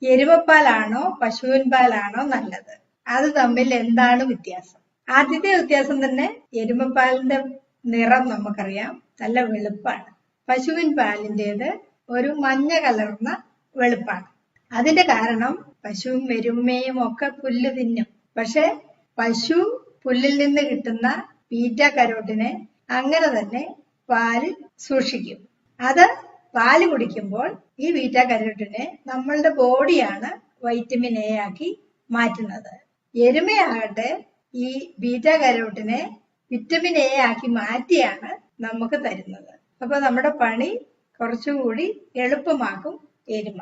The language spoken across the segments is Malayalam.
എരുമപ്പാലാണോ പശുവിൻ പാലാണോ നല്ലത്? അത് തമ്മിൽ എന്താണ് വ്യത്യാസം? ആദ്യത്തെ വ്യത്യാസം തന്നെ എരുമപ്പാലിന്റെ നിറം നമുക്കറിയാം, നല്ല വെളുപ്പാണ്. പശുവിൻ പാലിന്റേത് ഒരു മഞ്ഞ കലർന്ന വെളുപ്പാണ്. അതിന്റെ കാരണം പശുവും എരുമയും ഒക്കെ പുല്ല് തിന്നും. പക്ഷെ പശു പുല്ലിൽ നിന്ന് കിട്ടുന്ന ബീറ്റ കരോട്ടിനെ അങ്ങനെ തന്നെ പാലിൽ സൂക്ഷിക്കും. അത് പാല് കുടിക്കുമ്പോൾ ഈ ബീറ്റ കരോട്ടിനെ നമ്മളുടെ ബോഡിയാണ് വൈറ്റമിൻ എ ആക്കി മാറ്റുന്നത്. എരുമയാകട്ടെ ഈ ബീറ്റ കരോട്ടിനെ വിറ്റമിൻ എ ആക്കി മാറ്റിയാണ് നമുക്ക് തരുന്നത്. അപ്പൊ നമ്മുടെ പണി കുറച്ചുകൂടി എളുപ്പമാക്കും എരുമ.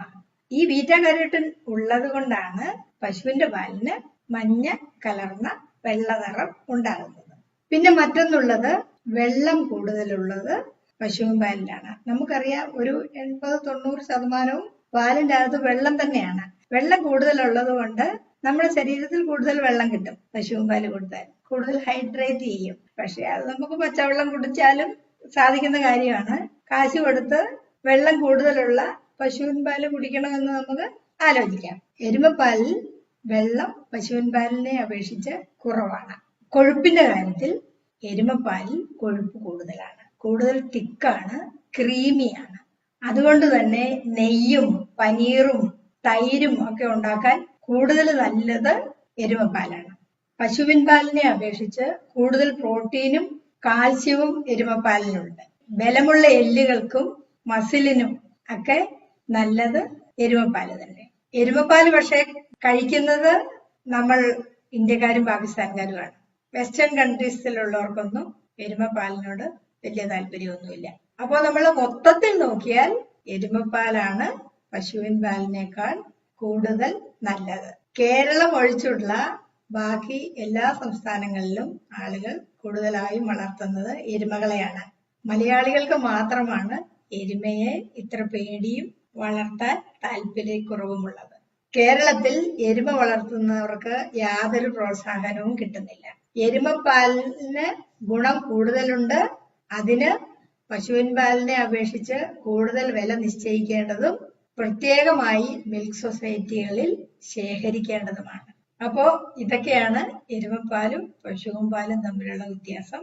ഈ ബീറ്റ കരോട്ടിൻ ഉള്ളത് കൊണ്ടാണ് പശുവിന്റെ പാലിന് മഞ്ഞ കലർന്ന വെള്ള നിറം ഉണ്ടാകുന്നത്. പിന്നെ മറ്റൊന്നുള്ളത്, വെള്ളം കൂടുതലുള്ളത് പശുവിൻ പാലിലാണ്. നമുക്കറിയാം ഒരു 80-90% പാലിന്റെ അകത്ത് വെള്ളം തന്നെയാണ്. വെള്ളം കൂടുതലുള്ളത് കൊണ്ട് നമ്മുടെ ശരീരത്തിൽ കൂടുതൽ വെള്ളം കിട്ടും. പശുവിൻ പാല് കൊടുത്താൽ കൂടുതൽ ഹൈഡ്രേറ്റ് ചെയ്യും. പക്ഷെ അത് നമുക്ക് പച്ചവെള്ളം കുടിച്ചാലും സാധിക്കുന്ന കാര്യമാണ്. കാശ് കൊടുത്ത് വെള്ളം കൂടുതലുള്ള പശുവിൻ പാല് കുടിക്കണമെന്ന് നമുക്ക് ആലോചിക്കാം. എരുമപ്പാലിൽ വെള്ളം പശുവിൻ പാലിനെ അപേക്ഷിച്ച് കുറവാണ്. കൊഴുപ്പിന്റെ കാര്യത്തിൽ എരുമപ്പാലിൽ കൊഴുപ്പ് കൂടുതലാണ്, കൂടുതൽ തിക്കാണ്, ക്രീമിയാണ്. അതുകൊണ്ട് തന്നെ നെയ്യും പനീറും തൈരും ഒക്കെ ഉണ്ടാക്കാൻ കൂടുതൽ നല്ലത് എരുമപ്പാലാണ്. പശുവിൻ പാലിനെ അപേക്ഷിച്ച് കൂടുതൽ പ്രോട്ടീനും കാൽസ്യവും എരുമപ്പാലിനുണ്ട്. ബലമുള്ള എല്ലുകൾക്കും മസിലിനും ഒക്കെ നല്ലത് എരുമപ്പാല് തന്നെ. എരുമപ്പാല് പക്ഷെ കഴിക്കുന്നത് നമ്മൾ ഇന്ത്യക്കാരും പാകിസ്ഥാൻകാരുമാണ്. വെസ്റ്റേൺ കൺട്രീസിലുള്ളവർക്കൊന്നും എരുമപ്പാലിനോട് വലിയ താല്പര്യമൊന്നുമില്ല. അപ്പോൾ നമ്മൾ മൊത്തത്തിൽ നോക്കിയാൽ എരുമപ്പാലാണ് പശുവിൻ പാലിനേക്കാൾ കൂടുതൽ നല്ലത്. കേരളം ഒഴിച്ചുള്ള ബാക്കി എല്ലാ സംസ്ഥാനങ്ങളിലും ആളുകൾ കൂടുതലായും വളർത്തുന്നത് എരുമകളെയാണ്. മലയാളികൾക്ക് മാത്രമാണ് എരുമയെ ഇത്ര പേടിയും വളർത്താൻ താല്പര്യക്കുറവുമുള്ളത്. കേരളത്തിൽ എരുമ വളർത്തുന്നവർക്ക് യാതൊരു പ്രോത്സാഹനവും കിട്ടുന്നില്ല. എരുമപ്പാലിന് ഗുണം കൂടുതലുണ്ട്. അതിന് പശുവിൻ പാലിനെ അപേക്ഷിച്ച് കൂടുതൽ വില നിശ്ചയിക്കേണ്ടതും പ്രത്യേകമായി മിൽക്ക് സൊസൈറ്റികളിൽ ശേഖരിക്കേണ്ടതുമാണ്. അപ്പോ ഇതൊക്കെയാണ് എരുമപ്പാലും പശുവിൻ പാലും തമ്മിലുള്ള വ്യത്യാസം.